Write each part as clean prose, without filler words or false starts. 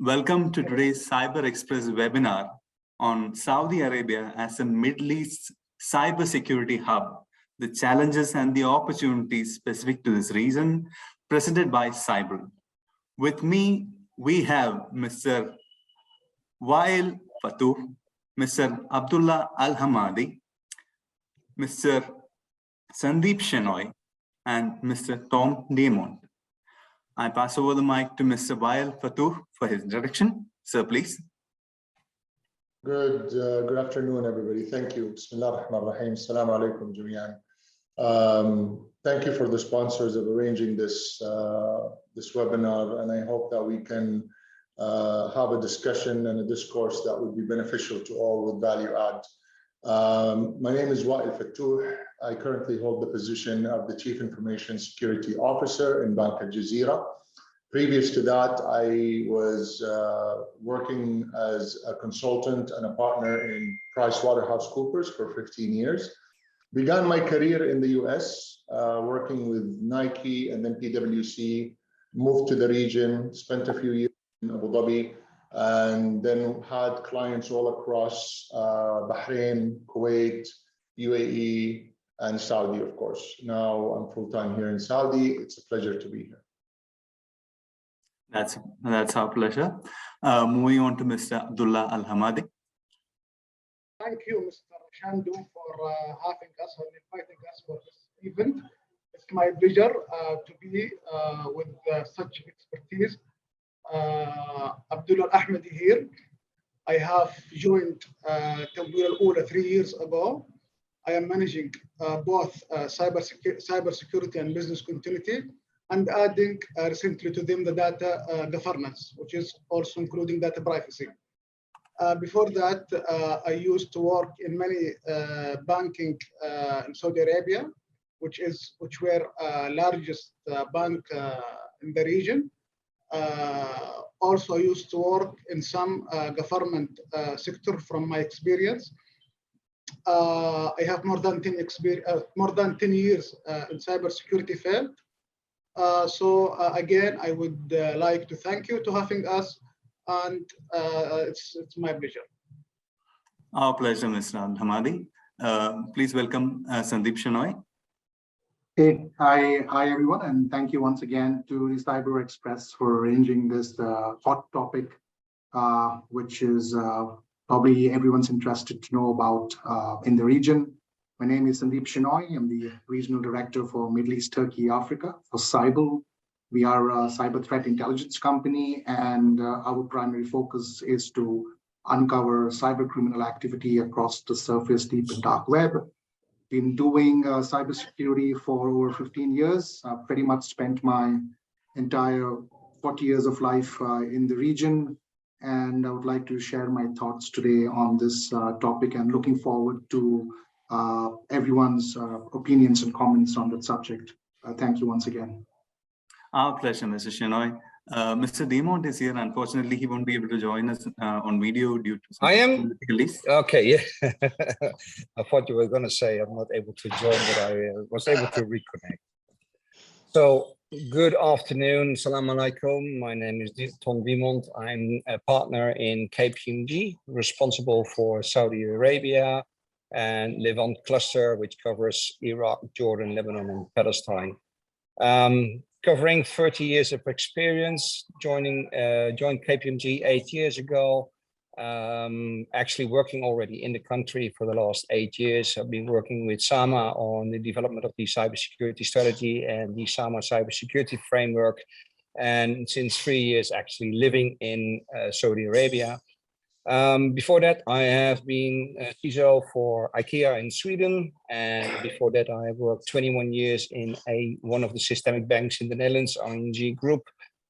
Welcome to today's Cyber Express webinar on Saudi Arabia as a Middle East cybersecurity hub, the challenges and the opportunities specific to this region, presented by Cyber. With me, we have Mr. 𝗏𝗏𝗱𝗏𝗏, Mr. Abdullah Al-Hamadi, Mr. Sandeep Shenoy, and Mr. Tom Diamond. I pass over the mic to Mr. 𝗏𝗏𝗱𝗏𝗏 for his introduction. Sir, please. Good afternoon, everybody. Thank you. Bismillahir-Rahmanir-Rahim. Assalamu alaikum jami'an. Thank you for the sponsors of arranging this webinar, and I hope that we can have a discussion and a discourse that would be beneficial to all with value add. My name is 𝗏𝗏𝗱𝗏𝗏𝗏. I currently hold the position of the Chief Information Security Officer in Bank al-Jazeera. Previous to that, I was working as a consultant and a partner in PricewaterhouseCoopers for 15 years. Began my career in the US, working with Nike and then PwC, moved to the region, spent a few years in Abu Dhabi, and then had clients all across Bahrain, Kuwait, UAE, and Saudi, of course. Now I'm full-time here in Saudi. It's a pleasure to be here. That's our pleasure. Moving on to Mr. Abdullah Al-Hamadi. Thank you, Mr. Shandu, for having us and inviting us for this event. It's my pleasure to be with such expertise. Abdullah Al-Ahmadi here. I have joined 𝗘𝘀𝗀𝗏𝗏𝗃 3 years ago. I am managing both cybersecurity and business continuity, and adding recently to them the data governance, which is also including data privacy. Before that, I used to work in many banking in Saudi Arabia, which were largest bank in the region. Also, I used to work in some government sector from my experience. I have more than 10 years in cybersecurity field. Again, I would like to thank you to having us, and it's my pleasure. Our pleasure, Mr. Al-Hamadi. Please welcome Sandeep Shenoy. Hey, hi everyone, and thank you once again to the Cyber Express for arranging this hot topic, which is probably everyone's interested to know about in the region. My name is Sandeep Shenoy. I'm the Regional Director for Middle East, Turkey, Africa for Cyber. We are a cyber threat intelligence company, and our primary focus is to uncover cyber criminal activity across the surface, deep and dark web. Been doing cybersecurity for over 15 years. I've pretty much spent my entire 40 years of life in the region, and I would like to share my thoughts today on this topic, and looking forward to everyone's opinions and comments on that subject. Thank you once again. Our pleasure, Mr. Shenoy. Mr. Diamond is here. Unfortunately, he won't be able to join us on video due to some difficulties. Okay, yeah. I thought you were going to say I'm not able to join, but I was able to reconnect. So, good afternoon. Assalamu alaikum. My name is Tom Diamond. I'm a partner in KPMG, responsible for Saudi Arabia and Levant cluster, which covers Iraq, Jordan, Lebanon, and Palestine. Covering 30 years of experience, joined KPMG 8 years ago, actually working already in the country for the last 8 years. I've been working with SAMA on the development of the cybersecurity strategy and the SAMA cybersecurity framework, and since 3 years actually living in Saudi Arabia. Before that, I have been CISO for IKEA in Sweden, and before that, I have worked 21 years in one of the systemic banks in the Netherlands, ING Group,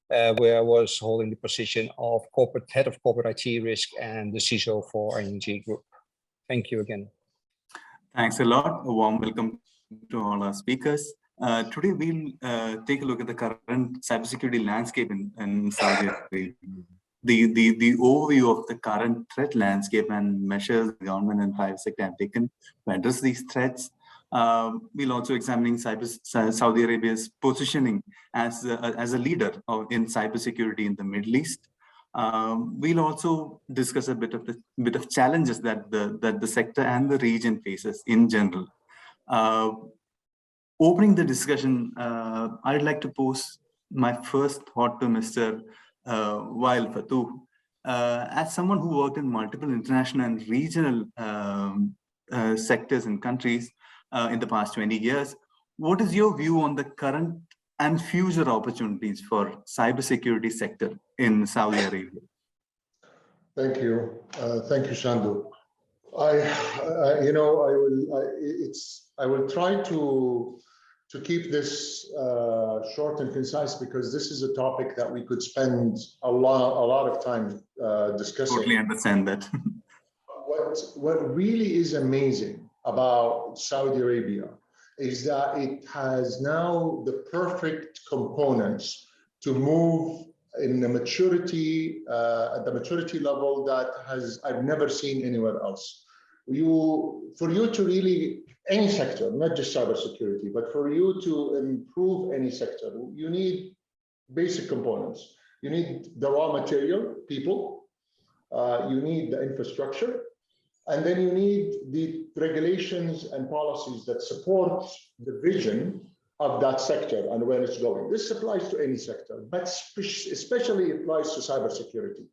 where I was holding the position of head of corporate IT risk and the CISO for ING Group. Thank you again. Thanks a lot. A warm welcome to all our speakers. Today, we'll take a look at the current cybersecurity landscape in Saudi Arabia. The overview of the current threat landscape and measures the government and private sector have taken to address these threats. We'll also examining Saudi Arabia's positioning as a leader in cybersecurity in the Middle East. We'll also discuss a bit of challenges that the sector and the region faces in general. Opening the discussion, I'd like to pose my first thought to Mr. 𝗏𝗏𝗏𝗏. As someone who worked in multiple international and regional sectors and countries in the past 20 years, what is your view on the current and future opportunities for cybersecurity sector in Saudi Arabia? Thank you, Shandu. I will try to keep this short and concise, because this is a topic that we could spend a lot of time discussing. Totally understand that. What really is amazing about Saudi Arabia is that it has now the perfect components to move in the maturity, at the maturity level that I've never seen anywhere else. For you to really, any sector, not just cybersecurity, but for you to improve any sector, you need basic components. You need the raw material, people, you need the infrastructure, and then you need the regulations and policies that support the vision of that sector and where it's going. This applies to any sector, but especially applies to cybersecurity.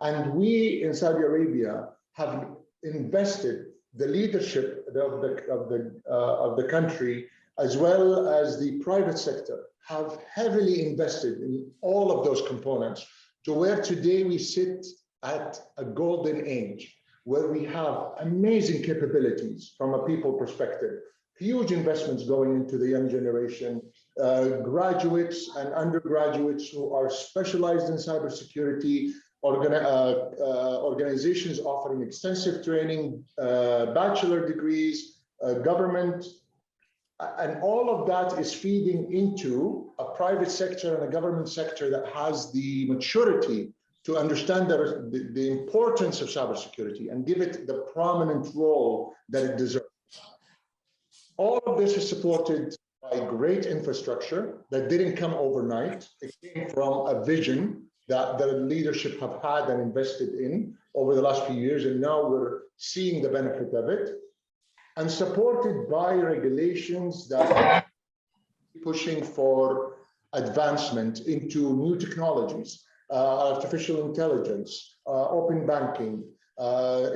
And we in Saudi Arabia have invested the leadership of the country, as well as the private sector, have heavily invested in all of those components, to where today we sit at a golden age, where we have amazing capabilities from a people perspective, huge investments going into the young generation, graduates and undergraduates who are specialized in cybersecurity, organizations offering extensive training, bachelor degrees, government, and all of that is feeding into a private sector and a government sector that has the maturity to understand the importance of cybersecurity and give it the prominent role that it deserves. All of this is supported by great infrastructure that didn't come overnight. It came from a vision that the leadership have had and invested in over the last few years, and now we're seeing the benefit of it, and supported by regulations that are pushing for advancement into new technologies, artificial intelligence, open banking,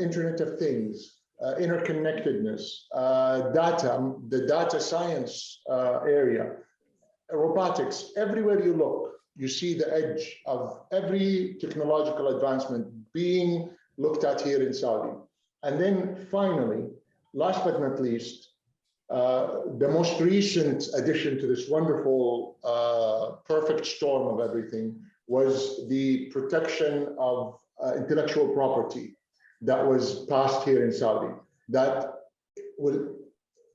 Internet of Things, interconnectedness, data, the data science area, robotics. Everywhere you look, you see the edge of every technological advancement being looked at here in Saudi. And then finally, last but not least, the most recent addition to this wonderful, perfect storm of everything was the protection of intellectual property that was passed here in Saudi, that will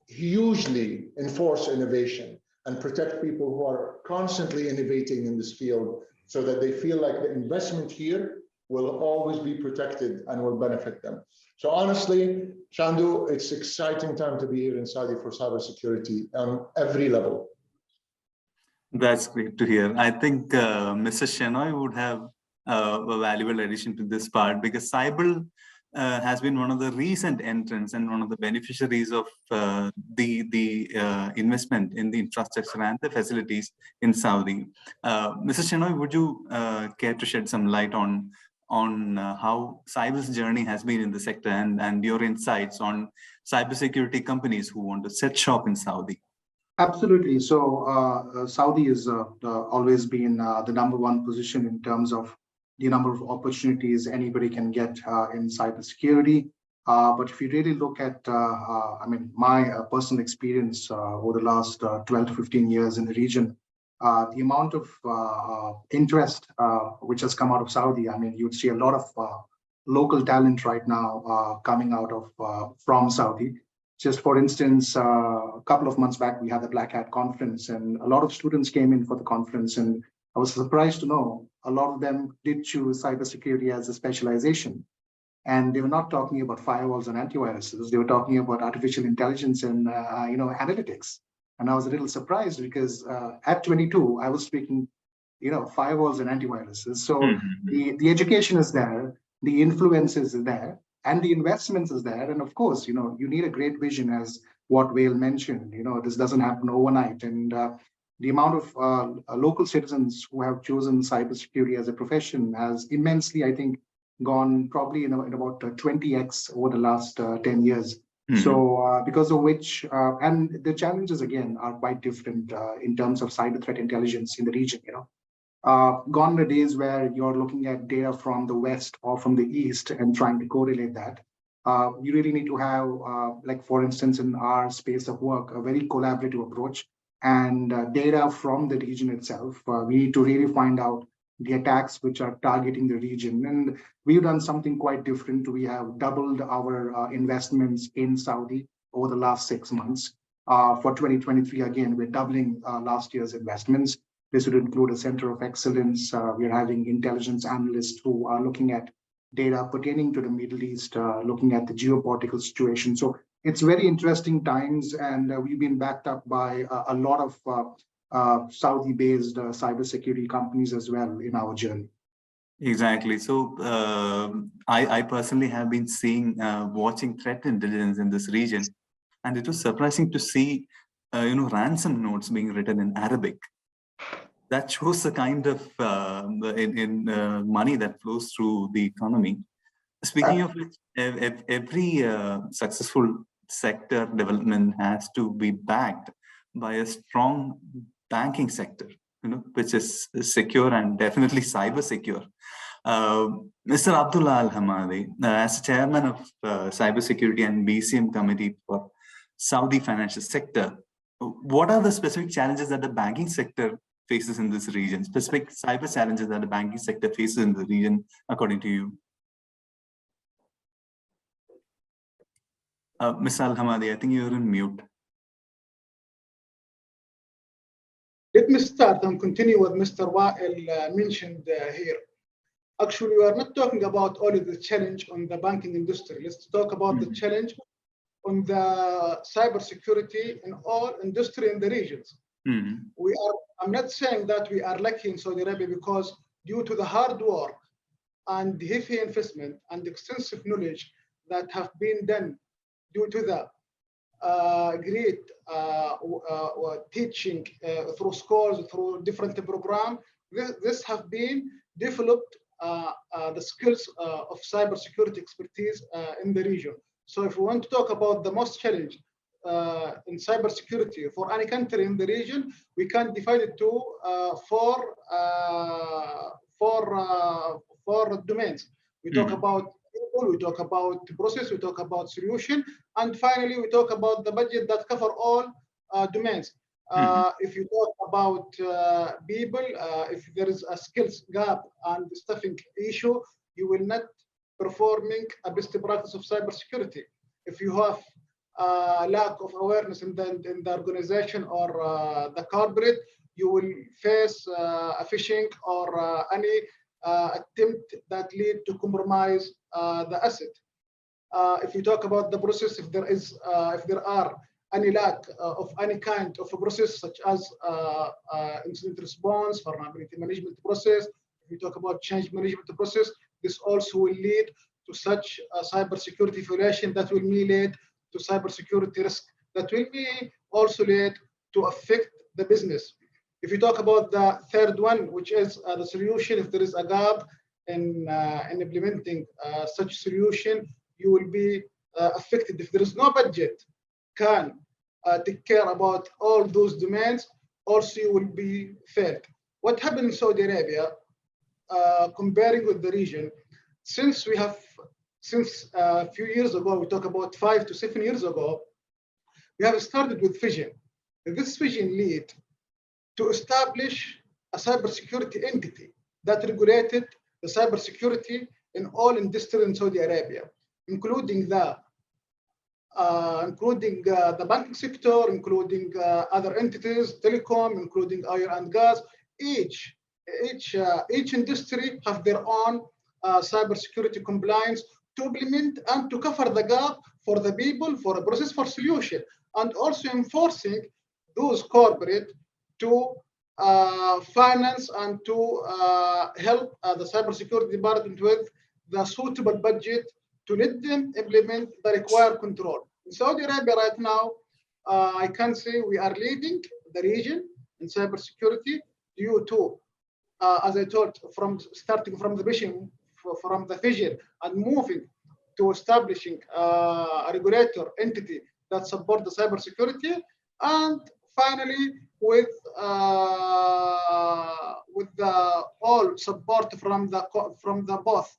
hugely enforce innovation and protect people who are constantly innovating in this field, so that they feel like the investment here will always be protected and will benefit them. So honestly, Shandu, it's an exciting time to be here in Saudi for cybersecurity on every level. That's great to hear. I think Mr. Shenoy would have a valuable addition to this part, because cyber has been one of the recent entrants and one of the beneficiaries of the investment in the infrastructure and the facilities in Saudi. Mr. Shenoy, would you care to shed some light on how cyber's journey has been in the sector, and your insights on cybersecurity companies who want to set shop in Saudi? Absolutely. So Saudi has always been the #1 position in terms of the number of opportunities anybody can get in cybersecurity. But if you really look at, I mean, my personal experience over the last 12 to 15 years in the region, the amount of interest which has come out of Saudi, I mean, you'd see a lot of local talent right now coming out of from Saudi. Just for instance, a couple of months back, we had the Black Hat conference, and a lot of students came in for the conference, and I was surprised to know a lot of them did choose cybersecurity as a specialization. And they were not talking about firewalls and antiviruses. They were talking about artificial intelligence and analytics. And I was a little surprised, because at 22, I was speaking firewalls and antiviruses. So the education is there, the influence is there, and the investments is there. And of course, you need a great vision, as what Wael mentioned. This doesn't happen overnight. And the amount of local citizens who have chosen cybersecurity as a profession has immensely, I think, gone probably in about 20x over the last 10 years. So because of which, and the challenges again are quite different in terms of cyber threat intelligence in the region. Gone the days where you're looking at data from the West or from the East and trying to correlate that. You really need to have, like for instance, in our space of work, a very collaborative approach, and data from the region itself. We need to really find out the attacks which are targeting the region. And we've done something quite different. We have doubled our investments in Saudi over the last 6 months. For 2023, again, we're doubling last year's investments. This would include a center of excellence. We're having intelligence analysts who are looking at data pertaining to the Middle East, looking at the geopolitical situation. So it's very interesting times, and we've been backed up by a lot of Saudi-based cybersecurity companies as well in our journey. Exactly. So I personally have been watching threat intelligence in this region, and it was surprising to see, ransom notes being written in Arabic. That shows the kind of money that flows through the economy. Speaking of which, every successful sector development has to be backed by a strong banking sector, which is secure and definitely cyber secure. Mr. Abdullah Al-Hamadi, as chairman of cybersecurity and BCM committee for Saudi financial sector, what are the specific challenges that the banking sector faces in this region, specific cyber challenges that the banking sector faces in the region, according to you? Mr. Al-Hamadi, I think you're in mute. Let me start and continue what Mr. Wael mentioned here. Actually, we are not talking about only the challenge on the banking industry. Let's talk about the challenge on the cybersecurity in all industry in the regions. I'm not saying that we are lucky in Saudi Arabia, because due to the hard work and the heavy investment and extensive knowledge that have been done due to the great teaching through schools, through different programs, this have been developed the skills of cybersecurity expertise in the region. So if we want to talk about the most challenge in cybersecurity for any country in the region, we can divide it to four domains. We talk about people, we talk about process, we talk about solution, and finally we talk about the budget that cover all domains. If you talk about people, if there is a skills gap and staffing issue, you will not performing a best practice of cybersecurity. If you have lack of awareness in the organization or the corporate, you will face a phishing or any attempt that lead to compromise the asset. If you talk about the process, if there are any lack of any kind of a process, such as incident response, vulnerability management process, if we talk about change management process, this also will lead to such a cybersecurity violation that will be lead to cybersecurity risk that will be also lead to affect the business. If you talk about the third one, which is the solution, if there is a gap in implementing such solution, you will be affected. If there is no budget can take care about all those domains, also you will be failed. What happened in Saudi Arabia, comparing with the region, since a few years ago, we talk about 5 to 7 years ago, we have started with vision. This vision lead to establish a cybersecurity entity that regulated the cybersecurity in all industry in Saudi Arabia, including the banking sector, including other entities, telecom, including oil and gas. Each industry have their own cybersecurity compliance to implement and to cover the gap for the people, for a process, for solution, and also enforcing those corporate to finance and to help the cybersecurity department with the suitable budget to let them implement the required control. In Saudi Arabia right now, I can say we are leading the region in cybersecurity due to, as I told, starting from the vision, from the vision and moving to establishing a regulator entity that support the cybersecurity, and finally with the all support from the both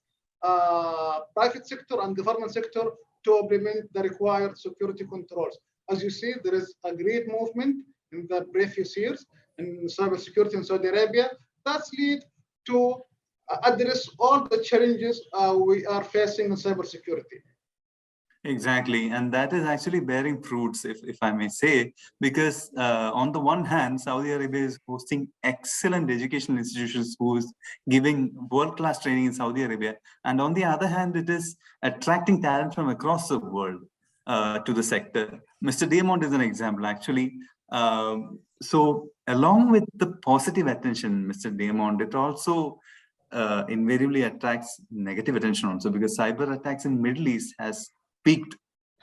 private sector and government sector to implement the required security controls. As you see, there is a great movement in the previous years in cybersecurity in Saudi Arabia that's lead to address all the challenges we are facing in cybersecurity. Exactly, and that is actually bearing fruits, if I may say, because on the one hand, Saudi Arabia is hosting excellent educational institutions who's giving world-class training in Saudi Arabia, and on the other hand, it is attracting talent from across the world to the sector. Mr. Dsmond is an example, actually. So along with the positive attention, Mr. Dsmond, it also invariably attracts negative attention also, because cyber attacks in Middle East has peaked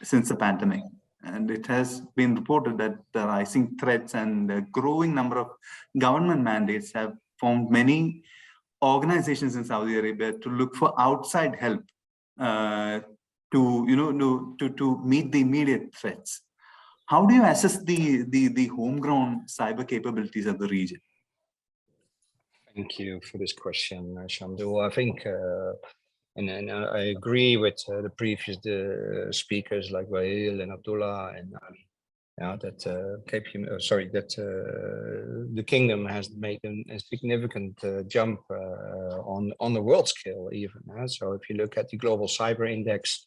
since the pandemic, and it has been reported that the rising threats and the growing number of government mandates have formed many organizations in Saudi Arabia to look for outside help to meet the immediate threats. How do you assess the homegrown cyber capabilities of the region? Thank you for this question, Shamdul. I think and I agree with the previous speakers like Wael and Abdullah and Ali, that the kingdom has made a significant jump on the world scale even. So if you look at the global cyber index,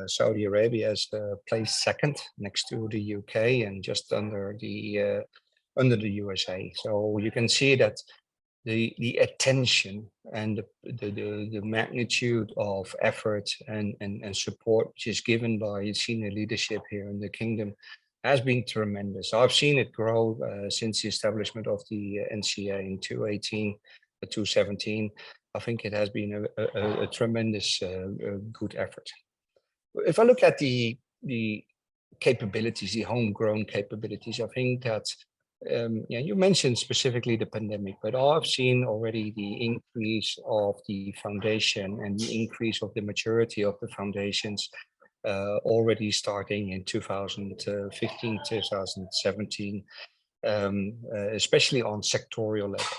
Saudi Arabia is placed second next to the UK and just under the USA. So you can see that the attention and the magnitude of effort and support which is given by senior leadership here in the kingdom has been tremendous. I've seen it grow since the establishment of the NCA in 2017. I think it has been a tremendous good effort. If I look at the capabilities, the homegrown capabilities, I think that you mentioned specifically the pandemic, but I've seen already the increase of the foundation and the increase of the maturity of the foundations already starting in 2015, 2017, especially on sectorial level.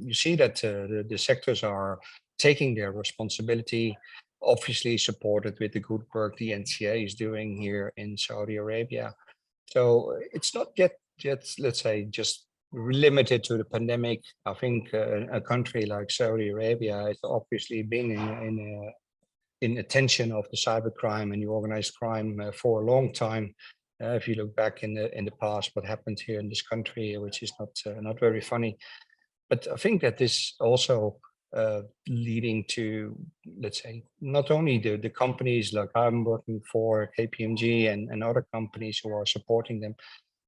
You see that the sectors are taking their responsibility, obviously supported with the good work the NCA is doing here in Saudi Arabia. So it's not yet, let's say, just limited to the pandemic. I think a country like Saudi Arabia has obviously been in attention of the cybercrime and the organized crime for a long time. If you look back in the past, what happened here in this country, which is not very funny. But I think that this also leading to, let's say, not only the companies like I'm working for, KPMG and other companies who are supporting them,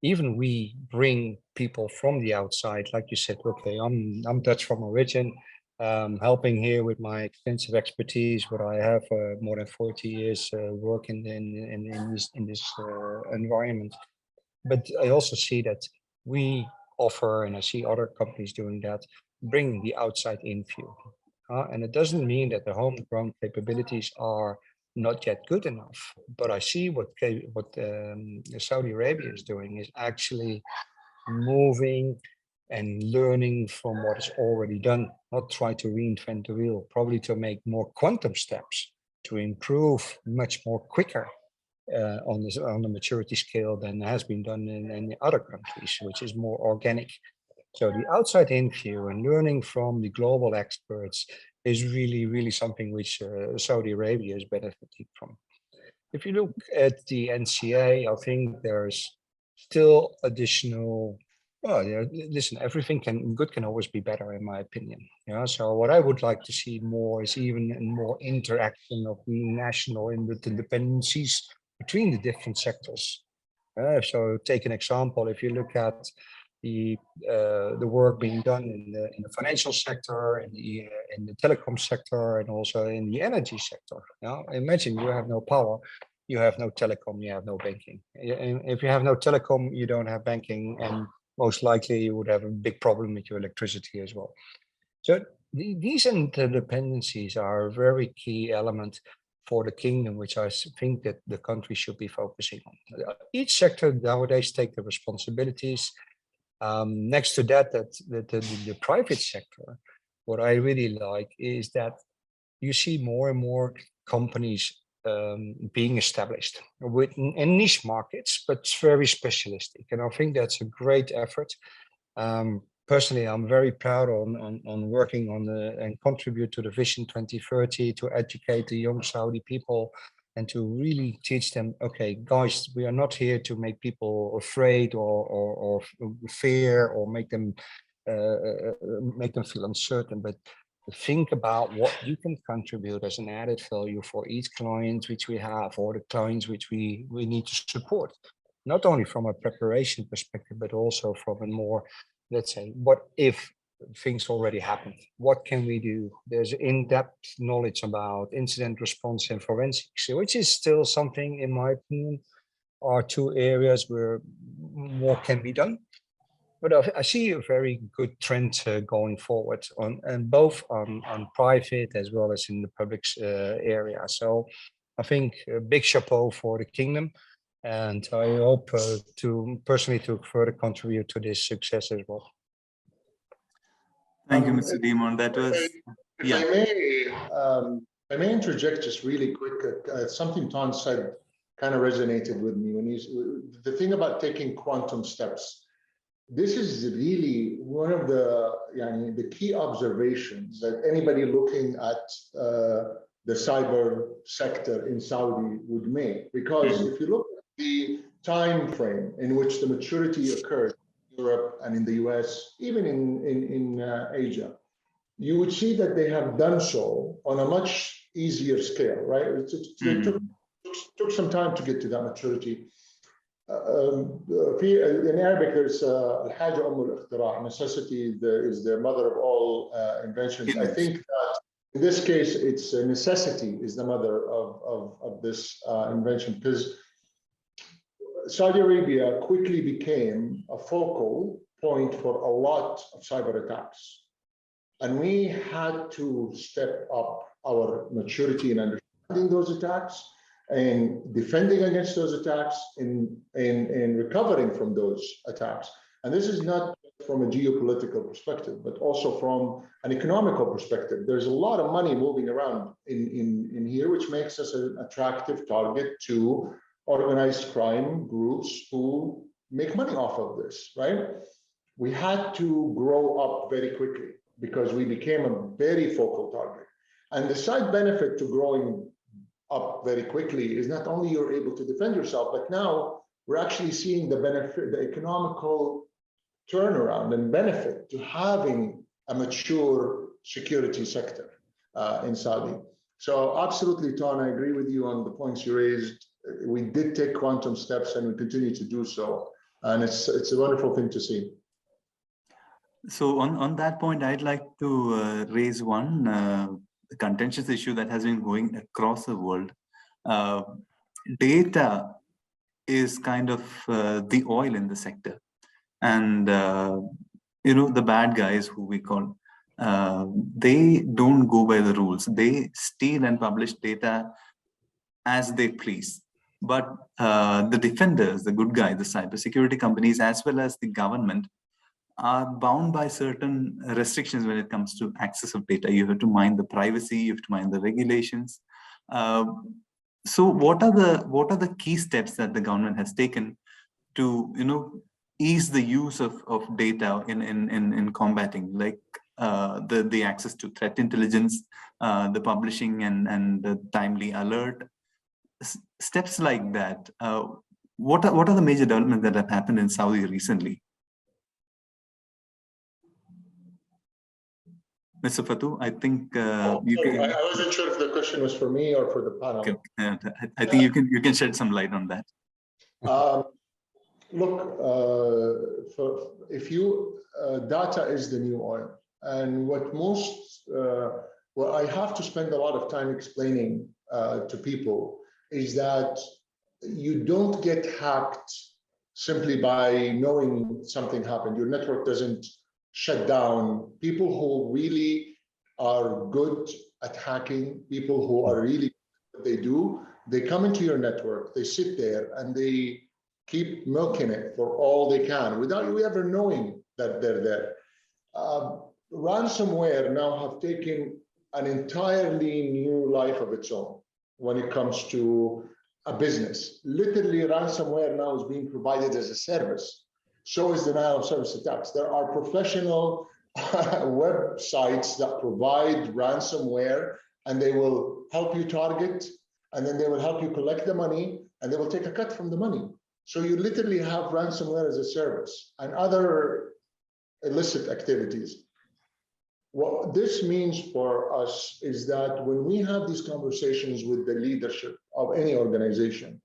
even we bring people from the outside, like you said. Okay, I'm Dutch from origin, helping here with my extensive expertise, but I have more than 40 years working in this environment. But I also see that we offer, and I see other companies doing that, bring the outside in view. And it doesn't mean that the homegrown capabilities are not yet good enough, but I see what Saudi Arabia is doing is actually moving and learning from what is already done, not try to reinvent the wheel, probably to make more quantum steps to improve much more quicker on the maturity scale than has been done in the other countries, which is more organic. So the outside in view and learning from the global experts is really, really something which Saudi Arabia is benefiting from. If you look at the NCA, I think there's still additional, listen, everything good can always be better, in my opinion. So what I would like to see more is even more interaction of national interdependencies between the different sectors. So take an example, if you look at the work being done in the financial sector, in the telecom sector, and also in the energy sector. Now, imagine you have no power, you have no telecom, you have no banking. And if you have no telecom, you don't have banking, and most likely you would have a big problem with your electricity as well. So these interdependencies are a very key element for the kingdom, which I think that the country should be focusing on. Each sector nowadays take the responsibilities. Next to that, the private sector, what I really like is that you see more and more companies being established in niche markets, but it's very specialistic. And I think that's a great effort. Personally, I'm very proud on working on and contribute to the Vision 2030 to educate the young Saudi people and to really teach them, okay, guys, we are not here to make people afraid or fear or make them feel uncertain, but think about what you can contribute as an added value for each client which we have or the clients which we need to support, not only from a preparation perspective, but also from a more, let's say, what if things already happened? What can we do? There's in-depth knowledge about incident response and forensics, which is still something, in my opinion, are two areas where more can be done. But I see a very good trend going forward both on private as well as in the public area. So I think a big chapeau for the kingdom. And I hope to further contribute to this success as well. Thank you, Mr. Demon. That was, I may interject just really quick. Something Ton said kind of resonated with me when the thing about taking quantum steps. This is really one of the key observations that anybody looking at the cyber sector in Saudi would make, because if you look at the time frame in which the maturity occurred in Europe and in the US, even in Asia, you would see that they have done so on a much easier scale, right? It took some time to get to that maturity. In Arabic, there's 𝗪𝗲𝗹𝗵𝗢, necessity is the mother of all inventions. I think that in this case, it's necessity is the mother of this invention, because Saudi Arabia quickly became a focal point for a lot of cyber attacks. And we had to step up our maturity in understanding those attacks and defending against those attacks and recovering from those attacks. And this is not from a geopolitical perspective, but also from an economical perspective. There's a lot of money moving around in here, which makes us an attractive target to organized crime groups who make money off of this, right? We had to grow up very quickly because we became a very focal target. And the side benefit to growing up very quickly is not only you're able to defend yourself, but now we're actually seeing the benefit, the economical turnaround and benefit to having a mature security sector in Saudi. So absolutely, Ton, I agree with you on the points you raised. We did take quantum steps and we continue to do so. And it's a wonderful thing to see. So on that point, I'd like to raise one contentious issue that has been going across the world. Data is kind of the oil in the sector. And, the bad guys who we call, they don't go by the rules. They steal and publish data as they please. But the defenders, the good guys, the cybersecurity companies, as well as the government, are bound by certain restrictions when it comes to access of data. You have to mind the privacy, you have to mind the regulations. So what are the key steps that the government has taken to ease the use of data in combating, like the access to threat intelligence, the publishing and the timely alert, steps like that? What are the major developments that have happened in Saudi recently? Mr. Fatou, I think you can. I wasn't sure if the question was for me or for the panel. Okay. I think you can shed some light on that. Look, data is the new oil, and what I have to spend a lot of time explaining to people is that you don't get hacked simply by knowing something happened. Your network doesn't shut down. People who really are good at hacking, people who are really good at what they do, they come into your network, they sit there, and they keep milking it for all they can without you ever knowing that they're there. Ransomware now have taken an entirely new life of its own when it comes to a business. Literally, ransomware now is being provided as a service. So is denial of service attacks. There are professional websites that provide ransomware, and they will help you target, and then they will help you collect the money, and they will take a cut from the money. So you literally have ransomware as a service and other illicit activities. What this means for us is that when we have these conversations with the leadership of any organization,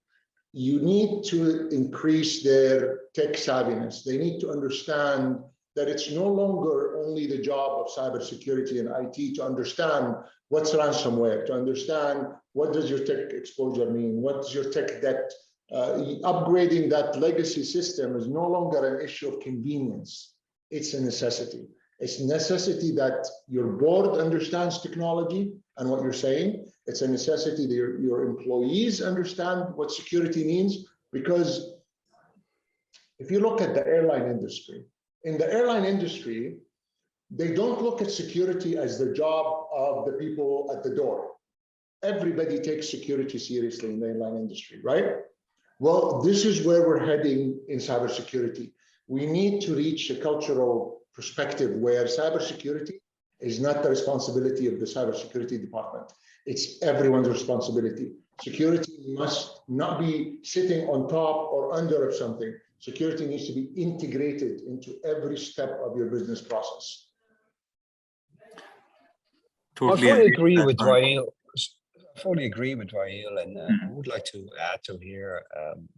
you need to increase their tech savviness. They need to understand that it's no longer only the job of cybersecurity and IT to understand what's ransomware, to understand what does your tech exposure mean, what's your tech debt. Upgrading that legacy system is no longer an issue of convenience. It's a necessity. It's a necessity that your board understands technology and what you're saying. It's a necessity that your employees understand what security means, because if you look at the airline industry, in the airline industry, they don't look at security as the job of the people at the door. Everybody takes security seriously in the airline industry, right? Well, this is where we're heading in cybersecurity. We need to reach a cultural perspective where cybersecurity is not the responsibility of the cybersecurity department. It's everyone's responsibility. Security must not be sitting on top or under of something. Security needs to be integrated into every step of your business process. Totally I fully agree with Wadil. Fully agree with Wadil, and I would like to add to here.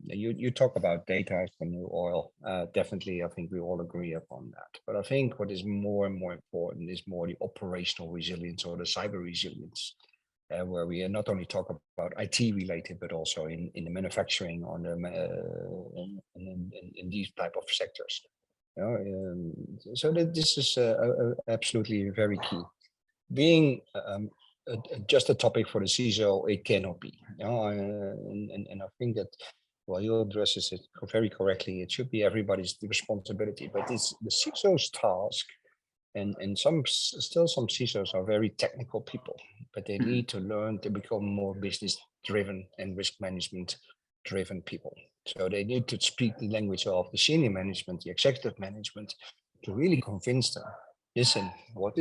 You talk about data as the new oil. Definitely, I think we all agree upon that. But I think what is more and more important is more the operational resilience or the cyber resilience, where we not only talk about IT related, but also in the manufacturing on the in these type of sectors. So that this is absolutely very key. Being just a topic for the CISO, it cannot be. And I think that while you addresses it very correctly, it should be everybody's responsibility. But it's the CISO's task, and still some CISOs are very technical people, but they need to learn to become more business driven and risk management driven people. So they need to speak the language of the senior management, the executive management, to really convince them. Listen, what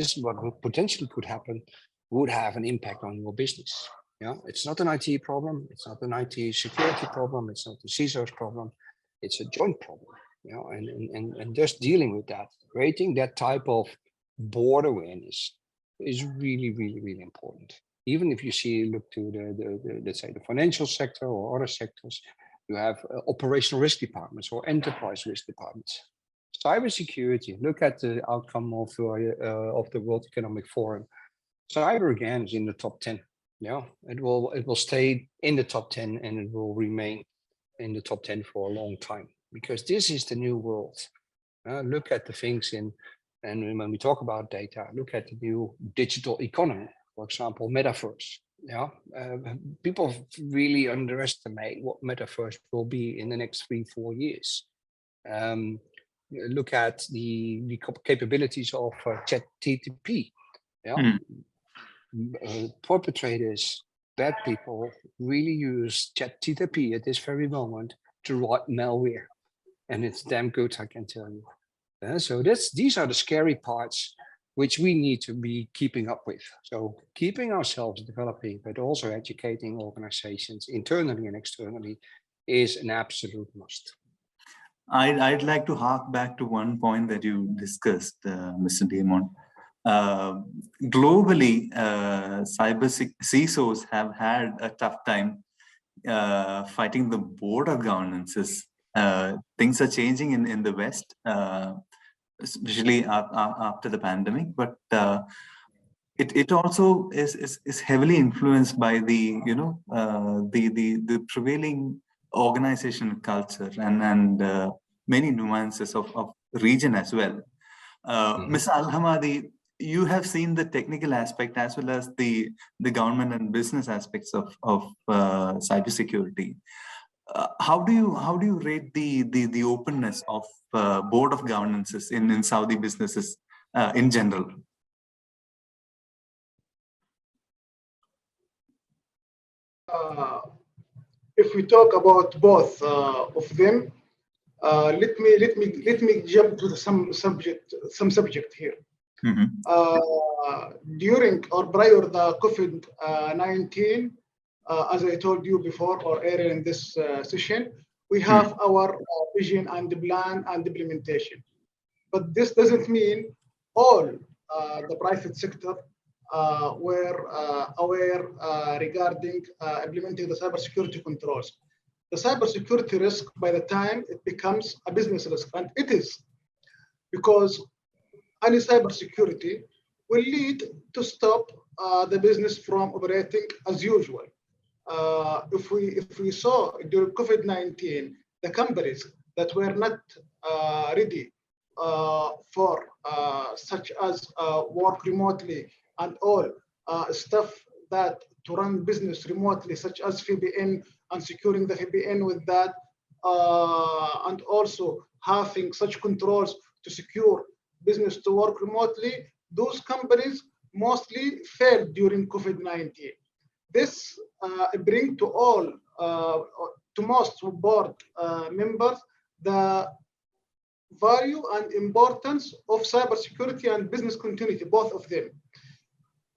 potentially could happen would have an impact on your business. It's not an IT problem. It's not an IT security problem. It's not the CISO's problem. It's a joint problem. And just dealing with that, creating that type of board awareness is really, really, really important. Even if you look to the let's say the financial sector or other sectors, you have operational risk departments or enterprise risk departments. Cybersecurity, look at the outcome of the World Economic Forum. Cyber again is in the top 10. It will stay in the top 10, and it will remain in the top 10 for a long time, because this is the new world. Look at the things and when we talk about data, look at the new digital economy, for example, metaverse. People really underestimate what metaverse will be in the next 3-4 years. Look at the capabilities of ChatGPT. Perpetrators, bad people really use ChatGPT at this very moment to write malware, and it's damn good, I can tell you. So these are the scary parts which we need to be keeping up with. So keeping ourselves developing, but also educating organizations internally and externally is an absolute must. I'd like to hark back to one point that you discussed, Mr. Damon. Globally, CISOs have had a tough time fighting the border governances things are changing in the West, especially after the pandemic, but it also is heavily influenced by the the prevailing organizational culture and many nuances of region as well. Mr. Al-Hamadi, you have seen the technical aspect as well as the government and business aspects of cybersecurity. How do you rate the openness of board of governances in Saudi businesses in general? If we talk about both of them, let me jump to some subject here. During or prior the COVID-19, as I told you before or earlier in this session, we have our vision and the plan and implementation. But this doesn't mean all the private sector were aware regarding implementing the cybersecurity controls. The cybersecurity risk, by the time it becomes a business risk, and it is, because any cybersecurity will lead to stop the business from operating as usual. If we saw during COVID-19, the companies that were not ready for such as work remotely and all stuff that to run business remotely, such as VPN and securing the VPN with that, and also having such controls to secure business to work remotely, those companies mostly failed during COVID-19. This brings to all, to most board members, the value and importance of cybersecurity and business continuity, both of them.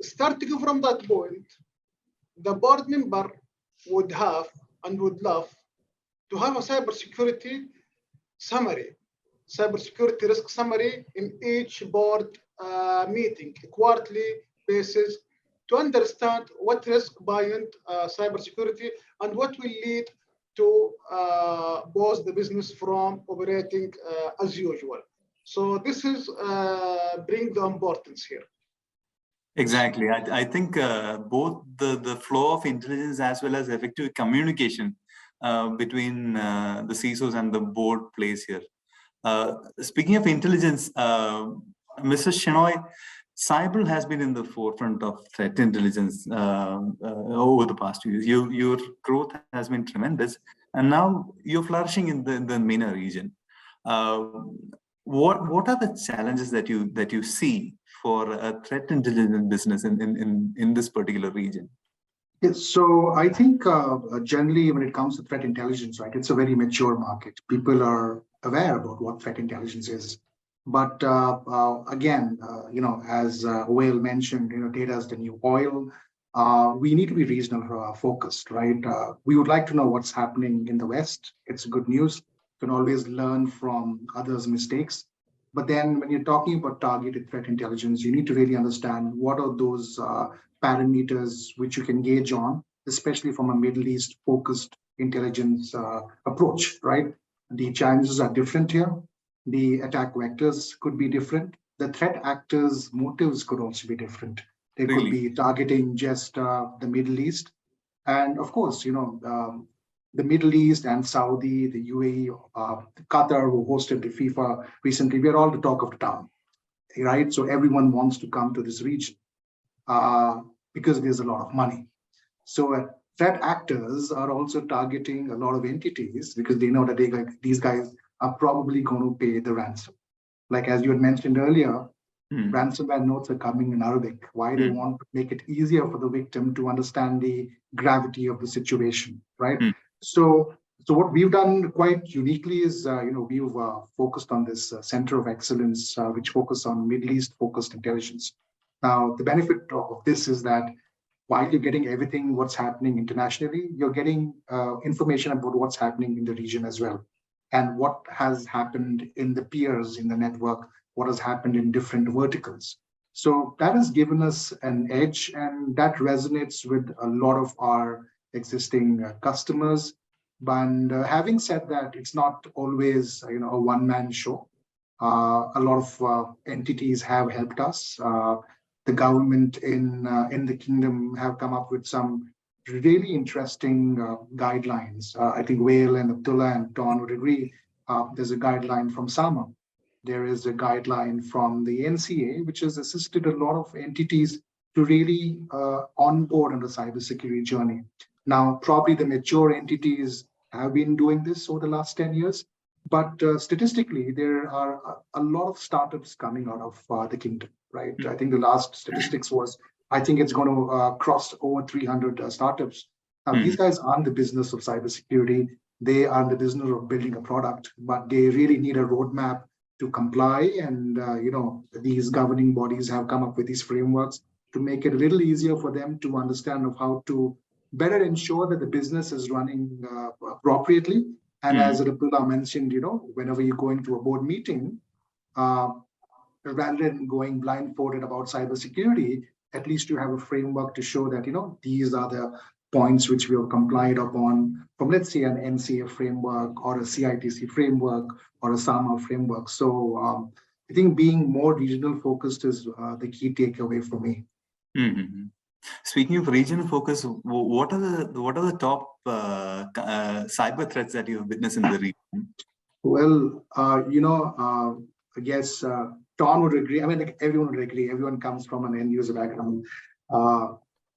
Starting from that point, the board member would have and would love to have a cybersecurity summary, cybersecurity risk summary in each board meeting, quarterly basis, to understand what risk behind cybersecurity and what will lead to pause the business from operating as usual. So this is bring the importance here. Exactly. I think both the flow of intelligence as well as effective communication between the CISOs and the board plays here. Speaking of intelligence, Mr. Shenoy, cyber has been in the forefront of threat intelligence over the past few years. Your growth has been tremendous, and now you're flourishing in the MENA region. What are the challenges that you see for a threat intelligence business in this particular region? Yes, so I think generally when it comes to threat intelligence, right, it's a very mature market. People are aware about what threat intelligence is. But again, as Wael mentioned, data is the new oil. We need to be regional focused, right? We would like to know what's happening in the West. It's good news. You can always learn from others' mistakes. But then when you're talking about targeted threat intelligence, you need to really understand what are those parameters which you can gauge on, especially from a Middle East focused intelligence approach, right? The challenges are different here. The attack vectors could be different. The threat actors' motives could also be different. They could be targeting just the Middle East. And of course, the Middle East and Saudi, the UAE, Qatar, who hosted the FIFA recently, we are all the talk of the town, right? So everyone wants to come to this region because there's a lot of money. So threat actors are also targeting a lot of entities because they know that these guys are probably going to pay the ransom. Like as you had mentioned earlier, ransomware notes are coming in Arabic. Why they want to make it easier for the victim to understand the gravity of the situation, right? So what we've done quite uniquely is, we've focused on this center of excellence, which focus on Middle East focused intelligence. Now, the benefit of this is that while you're getting everything, what's happening internationally, you're getting information about what's happening in the region as well. And what has happened in the peers in the network, what has happened in different verticals. So that has given us an edge, and that resonates with a lot of our existing customers. But having said that, it's not always a one-man show. A lot of entities have helped us. The government in the kingdom have come up with some really interesting guidelines. I think Wael and Abdullah and Don would agree. There's a guideline from SAMA. There is a guideline from the NCA, which has assisted a lot of entities to really onboard on the cybersecurity journey. Now, probably the mature entities have been doing this over the last 10 years, but statistically, there are a lot of startups coming out of the kingdom, right? I think the last statistics was, I think it's going to cross over 300 startups. Now, these guys aren't the business of cybersecurity. They are in the business of building a product, but they really need a roadmap to comply. And, these governing bodies have come up with these frameworks to make it a little easier for them to understand of how to better ensure that the business is running appropriately. And as Abdullah mentioned, whenever you go into a board meeting, rather than going blindfolded about cybersecurity, at least you have a framework to show that, these are the points which we have complied upon from, let's say, an NCA framework or a CITC framework or a SAMA framework. So I think being more regional focused is the key takeaway for me. Speaking of regional focus, what are the top cyber threats that you have witnessed in the region? Well, I guess Don would agree. I mean, like, everyone would agree. Everyone comes from an end user background.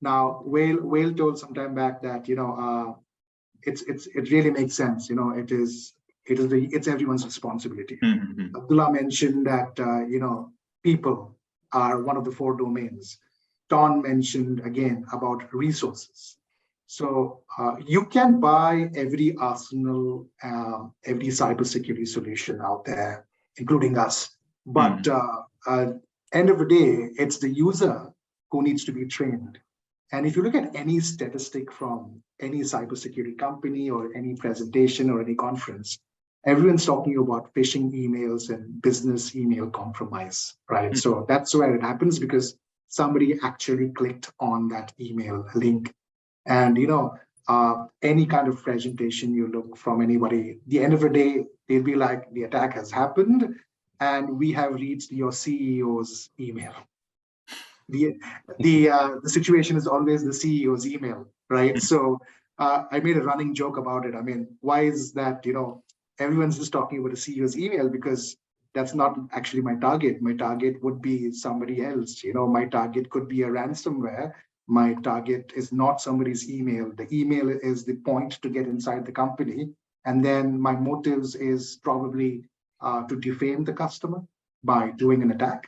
Now, Wael told some time back that it really makes sense. It's everyone's responsibility. Abdullah mentioned that people are one of the 4 domains. Don mentioned again about resources. So you can buy every arsenal, every cybersecurity solution out there, including us. But end of the day, it's the user who needs to be trained. And if you look at any statistic from any cybersecurity company or any presentation or any conference, everyone's talking about phishing emails and business email compromise, right? So that's where it happens, because somebody actually clicked on that email link. And, any kind of presentation you look from anybody, at the end of the day, they'll be like, the attack has happened and we have reached your CEO's email. The situation is always the CEO's email, right? So I made a running joke about it. I mean, why is that, everyone's just talking about the CEO's email? Because that's not actually my target. My target would be somebody else. My target could be a ransomware. My target is not somebody's email. The email is the point to get inside the company. And then my motives is probably to defame the customer by doing an attack.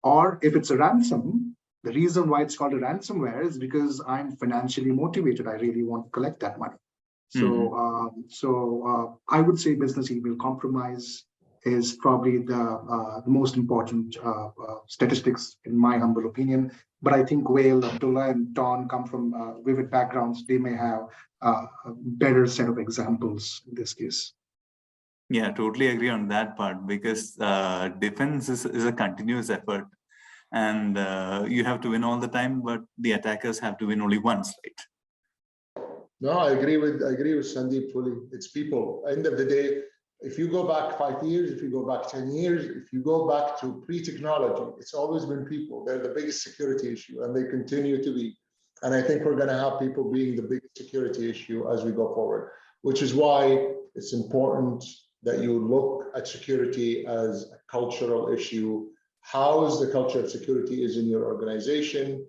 Or if it's a ransom, the reason why it's called a ransomware is because I'm financially motivated. I really want to collect that money. So I would say business email compromise is probably the most important statistics, in my humble opinion. But I think Wael, Abdullah, and Don come from vivid backgrounds. They may have a better set of examples in this case. Yeah, totally agree on that part, because defense is a continuous effort, and you have to win all the time, but the attackers have to win only once, right? No, I agree with Sandeep fully. It's people. End of the day, if you go back 5 years, if you go back 10 years, if you go back to pre-technology, it's always been people. They're the biggest security issue, and they continue to be. And I think we're going to have people being the biggest security issue as we go forward, which is why it's important that you look at security as a cultural issue. How is the culture of security is in your organization,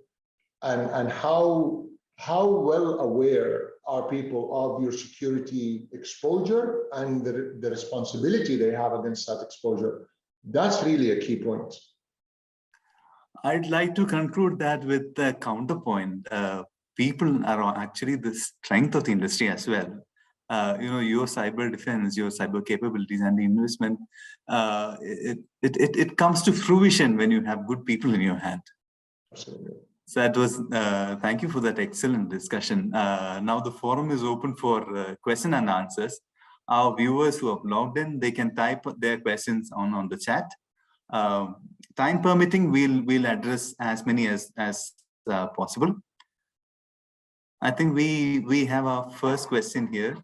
and how well aware are people of your security exposure and the responsibility they have against that exposure? That's really a key point. I'd like to conclude that with the counterpoint. People are actually the strength of the industry as well. Your cyber defense, your cyber capabilities, and the investment, it comes to fruition when you have good people in your hand. Absolutely. So that was, thank you for that excellent discussion. Now the forum is open for question and answers. Our viewers who have logged in, they can type their questions on the chat. Time permitting, we'll address as many as possible. I think we have our first question here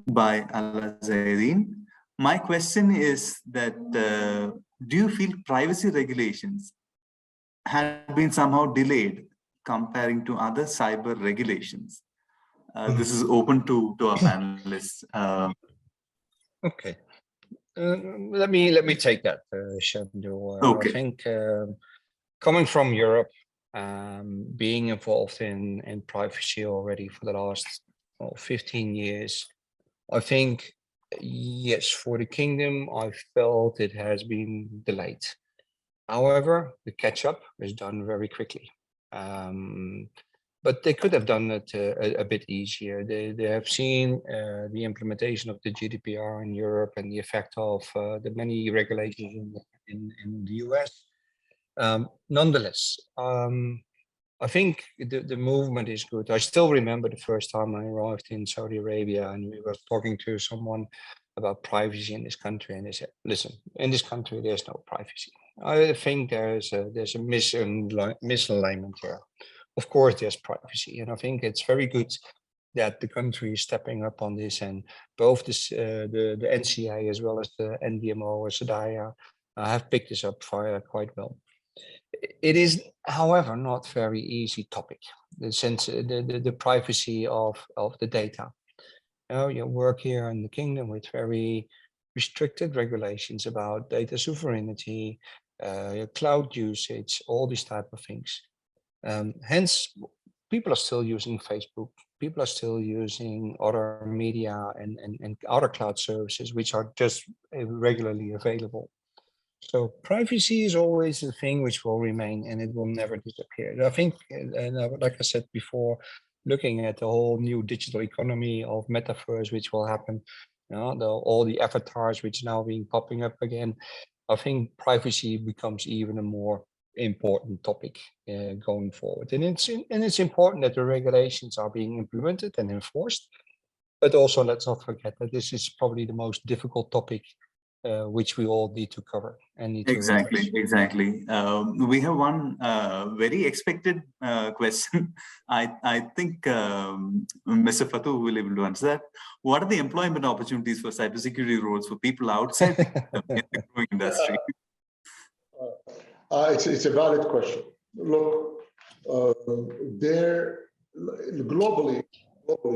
by Al-Zaidin. My question is that do you feel privacy regulations have been somehow delayed comparing to other cyber regulations? This is open to our panelists. Okay. Let me take that, Shandu. Okay. I think coming from Europe, being involved in privacy already for the last 15 years, I think, yes, for the kingdom, I felt it has been delayed. However, the catch-up is done very quickly. But they could have done it a bit easier. They have seen the implementation of the GDPR in Europe and the effect of the many regulations in the US. Nonetheless, I think the movement is good. I still remember the first time I arrived in Saudi Arabia and we were talking to someone about privacy in this country, and they said, listen, in this country, there's no privacy. I think there's a misalignment here. Of course, there's privacy, and I think it's very good that the country is stepping up on this, and both this, the NCA as well as the NDMO or SDIA have picked this up quite well. It is, however, not very easy topic, the privacy of the data. You work here in the kingdom with very restricted regulations about data sovereignty, cloud usage, all these type of things. Hence, people are still using Facebook. People are still using other media and other cloud services, which are just regularly available. So privacy is always a thing which will remain, and it will never disappear. I think, and like I said before, looking at the whole new digital economy of metaverse, which will happen, all the avatars which now being popping up again, I think privacy becomes even a more important topic going forward. And it's important that the regulations are being implemented and enforced, but also let's not forget that this is probably the most difficult topic which we all need to cover and need to Exactly. We have one very expected question. I think Mr. Fatou will be able to answer that. What are the employment opportunities for cybersecurity roles for people outside the growing industry? It's a valid question. Look, globally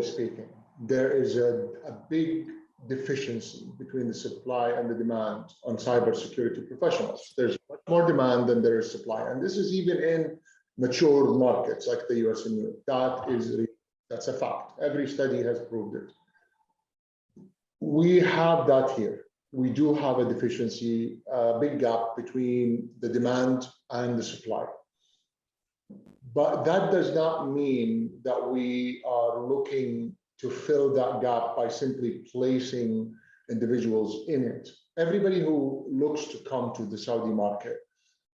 speaking, there is a big deficiency between the supply and the demand on cybersecurity professionals. There's much more demand than there is supply, and this is even in mature markets like the US and Europe. That's a fact. Every study has proved it. We have that here. We do have a deficiency, a big gap between the demand and the supply. But that does not mean that we are looking to fill that gap by simply placing individuals in it. Everybody who looks to come to the Saudi market,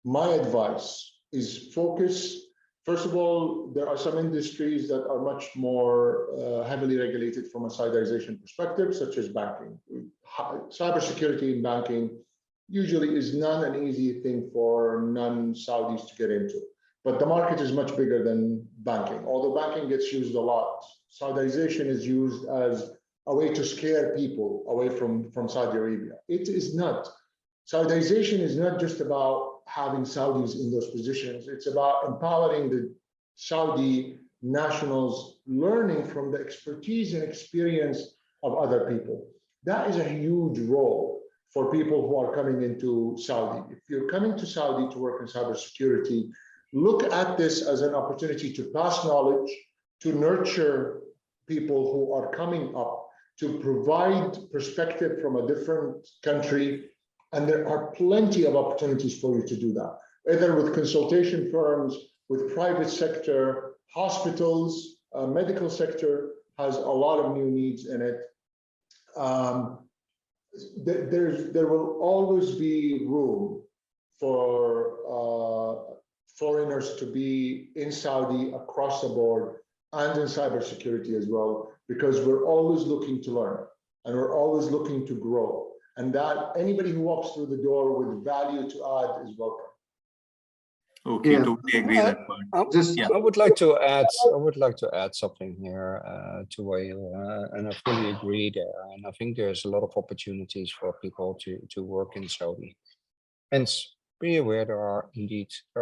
my advice is focus. First of all, there are some industries that are much more heavily regulated from a Saudization perspective, such as banking. Cybersecurity in banking usually is not an easy thing for non-Saudis to get into. But the market is much bigger than banking. Although banking gets used a lot, Saudization is used as a way to scare people away from Saudi Arabia. It is not. Saudization is not just about having Saudis in those positions. It's about empowering the Saudi nationals, learning from the expertise and experience of other people. That is a huge role for people who are coming into Saudi. If you're coming to Saudi to work in cybersecurity, look at this as an opportunity to pass knowledge, to nurture people who are coming up, to provide perspective from a different country. And there are plenty of opportunities for you to do that, either with consultation firms, with private sector, hospitals, medical sector has a lot of new needs in it. There will always be room for foreigners to be in Saudi across the board and in cybersecurity as well, because we're always looking to learn and we're always looking to grow. And that anybody who walks through the door with value to add is welcome. Okay, Yeah. totally agree that part. I would like to add. I would like to add something here to Wael, and I fully agree there. And I think there's a lot of opportunities for people to work in Saudi. Hence, be aware there are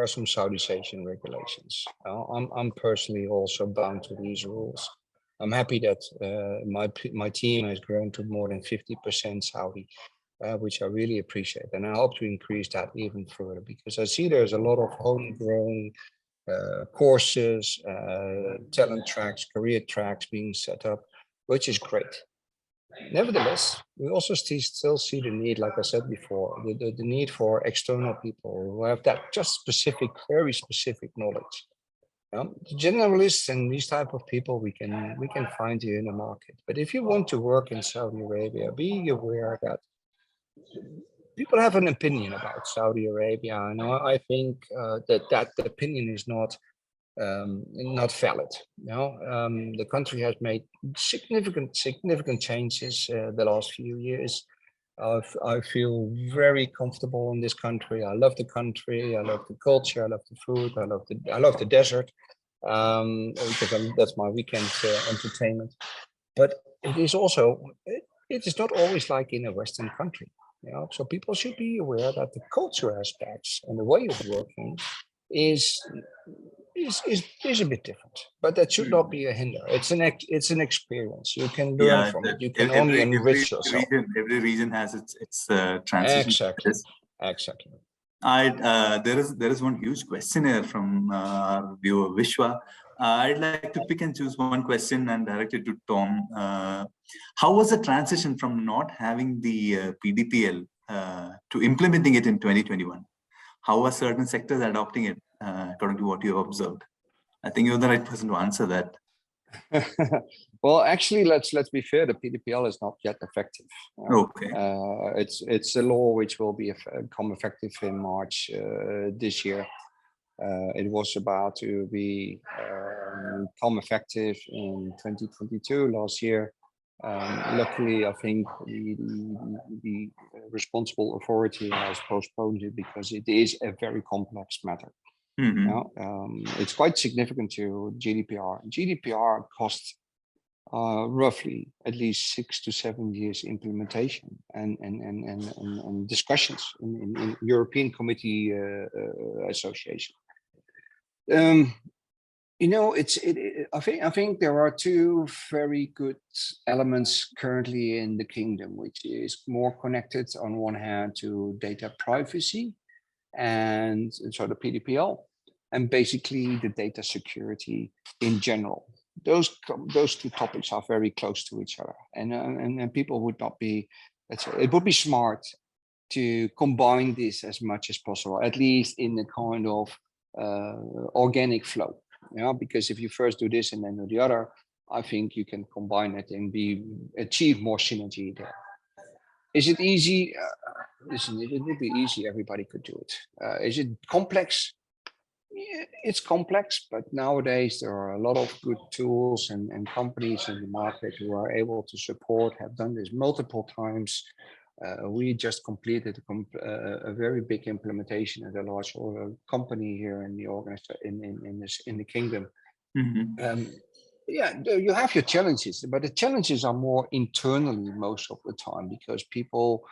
some Saudization regulations. I'm personally also bound to these rules. I'm happy that my team has grown to more than 50% Saudi. Which I really appreciate. And I hope to increase that even further because I see there's a lot of homegrown courses, talent tracks, career tracks being set up, which is great. Nevertheless, we also still see the need, like I said before, the need for external people who have that just specific, very specific knowledge. The generalists and these type of people we can find here in the market. But if you want to work in Saudi Arabia, be aware that people have an opinion about Saudi Arabia, and I think that opinion is not valid. The country has made significant changes the last few years. I feel very comfortable in this country. I love the country. I love the culture. I love the food. I love the desert because that's my weekend entertainment. But it is also it is not always like in a Western country. So people should be aware that the culture aspects and the way of working is a bit different, but that should not be a hinder. It's an experience. You can learn from it. You can only enrich yourself. Every region has its transition. Exactly. There is one huge question here from our viewer Vishwa. I'd like to pick and choose one question and direct it to Tom. How was the transition from not having the PDPL to implementing it in 2021? How are certain sectors adopting it according to what you have observed? I think you're the right person to answer that. Well, actually, let's be fair. The PDPL is not yet effective. Okay. It's a law which will become effective in March this year. It was about to become effective in 2022 last year. Luckily, I think the responsible authority has postponed it because it is a very complex matter. It's quite significant to GDPR. GDPR costs roughly at least 6 to 7 years implementation and discussions in European Committee Association. I think there are two very good elements currently in the kingdom, which is more connected on one hand to data privacy, and so the PDPL, and basically the data security in general. Those two topics are very close to each other, and people would not be. It would be smart to combine this as much as possible, at least in the kind of organic flow. Because if you first do this and then do the other, I think you can combine it and achieve more synergy there. Is it easy? Listen, it would be easy. Everybody could do it. Is it complex? Yeah, it's complex, but nowadays there are a lot of good tools and companies in the market who are able to support, have done this multiple times. We just completed a very big implementation at a large company here in the organization in the kingdom. Yeah, you have your challenges, but the challenges are more internally most of the time, because people,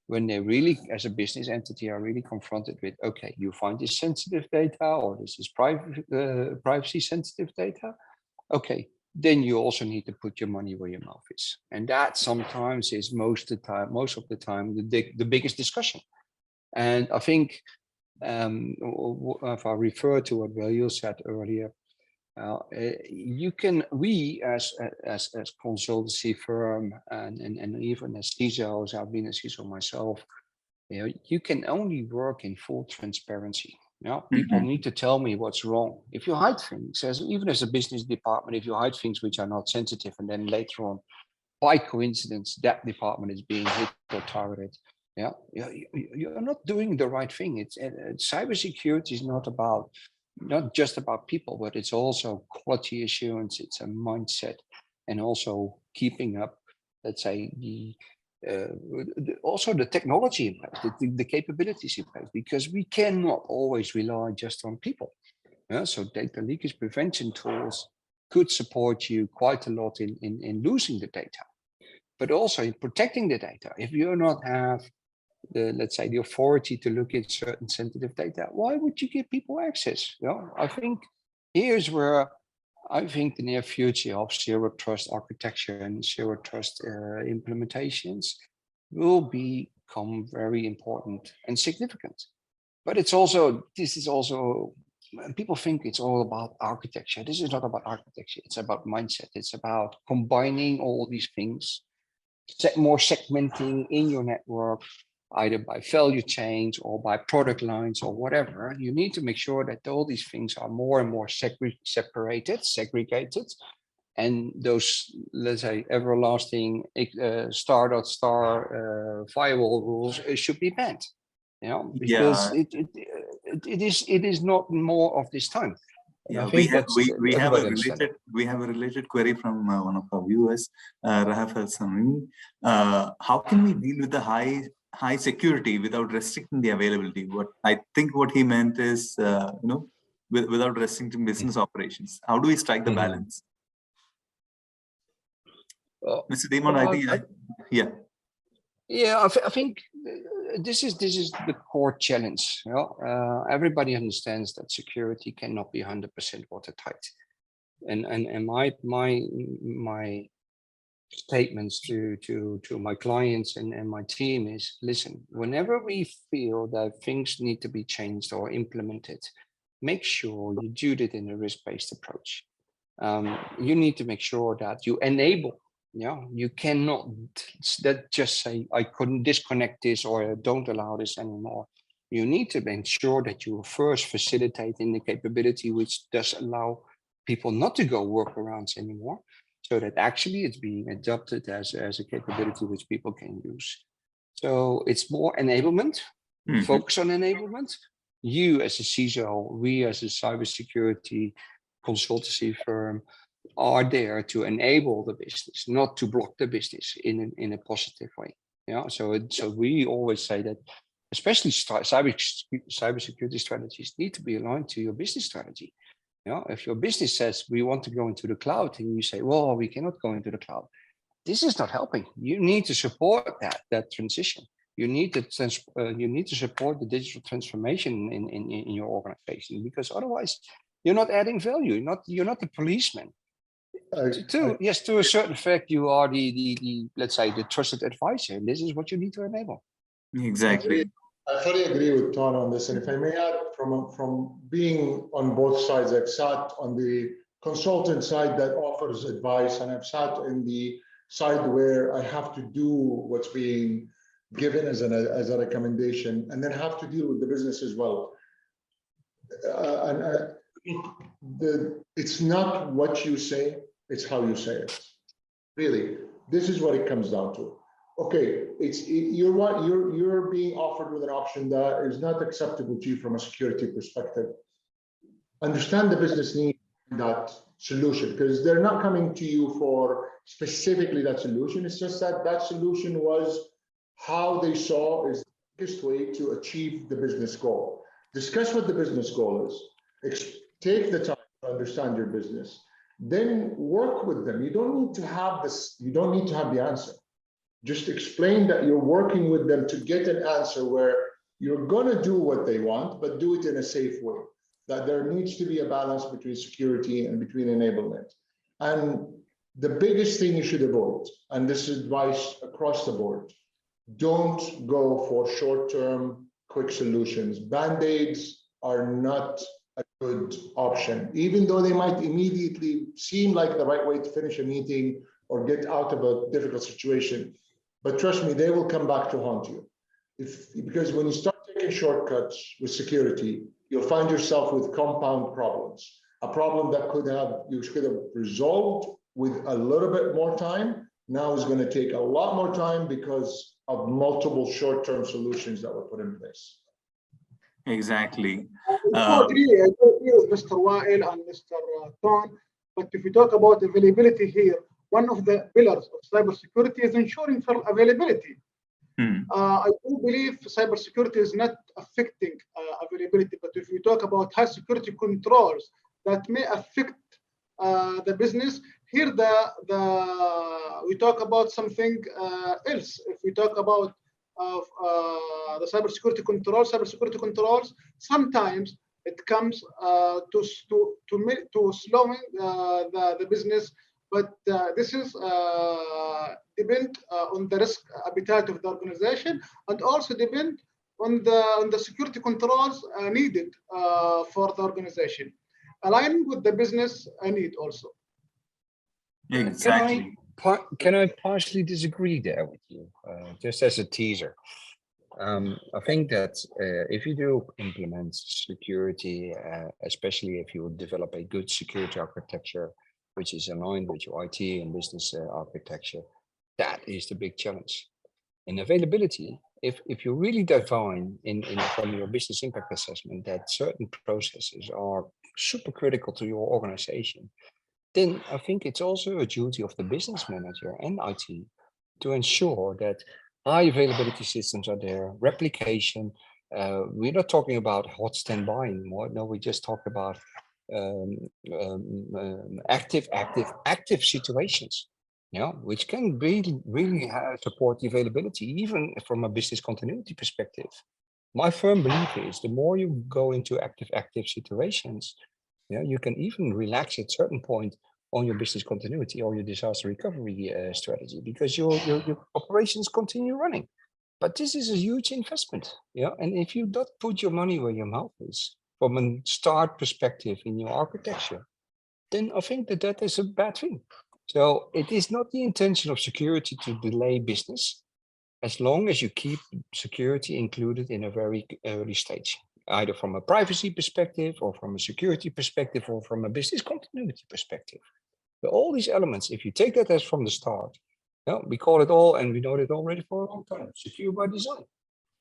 when they really, as a business entity, are really confronted with, okay, you find this sensitive data, or this is privacy sensitive data. Okay, then you also need to put your money where your mouth is. And that sometimes is most of the time, the biggest discussion. And I think if I refer to what Wael said earlier, we as consultancy firm and even as CISOs, I've been a CISO myself, you can only work in full transparency. People need to tell me what's wrong. If you hide things, even as a business department, if you hide things which are not sensitive, and then later on, by coincidence, that department is being hit or targeted, you're not doing the right thing. Cybersecurity is not just about people, but it's also quality assurance. It's a mindset, and also keeping up, let's say, also the technology in place, the capabilities in place, because we cannot always rely just on people. So data leakage prevention tools could support you quite a lot in losing the data, but also in protecting the data. If you not have the, let's say, the authority to look at certain sensitive data, why would you give people access? I think here's where I think the near future of zero trust architecture and zero trust implementations will become very important and significant. But it's also, this is also, people think it's all about architecture. This is not about architecture. It's about mindset. It's about combining all these things, more segmenting in your network, either by value chains or by product lines or whatever. You need to make sure that all these things are more and more segregated, and those, let's say, everlasting star.star firewall rules should be banned. Because it is not more of this time. Yeah, we have a related query from one of our viewers, 𝗕𝗀𝗸𝗀𝗲𝗀𝗀𝗀. How can we deal with the high security without restricting the availability? What I think what he meant is, without restricting business operations. How do we strike the balance? Mr. Damon, I think, yeah. Yeah, I think this is the core challenge. Everybody understands that security cannot be 100% watertight, and my statements to my clients and my team is: listen, whenever we feel that things need to be changed or implemented, make sure you do it in a risk-based approach. You need to make sure that you enable. You cannot just say, I couldn't disconnect this or don't allow this anymore. You need to make sure that you first facilitate in the capability which does allow people not to go workarounds anymore, so that actually it's being adopted as a capability which people can use. So it's more enablement, focus on enablement. You as a CISO, we as a cybersecurity consultancy firm are there to enable the business, not to block the business in a positive way. So we always say that, especially cybersecurity strategies need to be aligned to your business strategy. If your business says we want to go into the cloud, and you say, well, we cannot go into the cloud, this is not helping. You need to support that transition. You need to support the digital transformation in your organization, because otherwise you're not adding value. You're not the policeman. Yes, to a certain effect, you are the let's say, the trusted advisor. And this is what you need to enable. Exactly. I fully agree with Ton on this. And if I may add, from being on both sides, I've sat on the consultant side that offers advice, and I've sat in the side where I have to do what's being given as a recommendation, and then have to deal with the business as well. It's not what you say, it's how you say it. Really, this is what it comes down to. Okay, you're being offered with an option that is not acceptable to you from a security perspective. Understand the business need that solution, because they're not coming to you for specifically that solution. It's just that solution was how they saw is the biggest way to achieve the business goal. Discuss what the business goal is. Take the time to understand your business. Then work with them. You don't need to have this. You don't need to have the answer. Just explain that you're working with them to get an answer where you're going to do what they want, but do it in a safe way. That there needs to be a balance between security and between enablement. And the biggest thing you should avoid, and this is advice across the board, don't go for short-term, quick solutions. Band-aids are not a good option, even though they might immediately seem like the right way to finish a meeting or get out of a difficult situation. But trust me, they will come back to haunt you. Because when you start taking shortcuts with security, you'll find yourself with compound problems. A problem that you could have resolved with a little bit more time, now is going to take a lot more time because of multiple short-term solutions that were put in place. Exactly. I agree with Mr. Wael and Mr. Ton, but if we talk about availability here, one of the pillars of cybersecurity is ensuring full availability. I do believe cybersecurity is not affecting availability, but if we talk about high security controls that may affect the business, here we talk about something else. If we talk about the cybersecurity controls, sometimes it comes to slowing the business, but this is depend on the risk appetite of the organization, and also depend on the security controls needed for the organization, aligning with the business need also. Exactly. Can I partially disagree there with you, just as a teaser? I think that if you do implement security, especially if you develop a good security architecture, which is aligned with your IT and business architecture, that is the big challenge. In availability, if you really define from your business impact assessment that certain processes are super critical to your organization, then I think it's also a duty of the business manager and IT to ensure that high availability systems are there, replication. We're not talking about hot standby anymore. No, we just talk about active situations, which can really support the availability, even from a business continuity perspective. My firm belief is the more you go into active situations, you can even relax at certain point on your business continuity or your disaster recovery strategy, because your operations continue running. But this is a huge investment, and if you don't put your money where your mouth is from a start perspective in your architecture, then I think that is a bad thing. So it is not the intention of security to delay business, as long as you keep security included in a very early stage, either from a privacy perspective or from a security perspective or from a business continuity perspective. But all these elements, if you take that as from the start, we call it all, and we know it already for a long time, secure by design.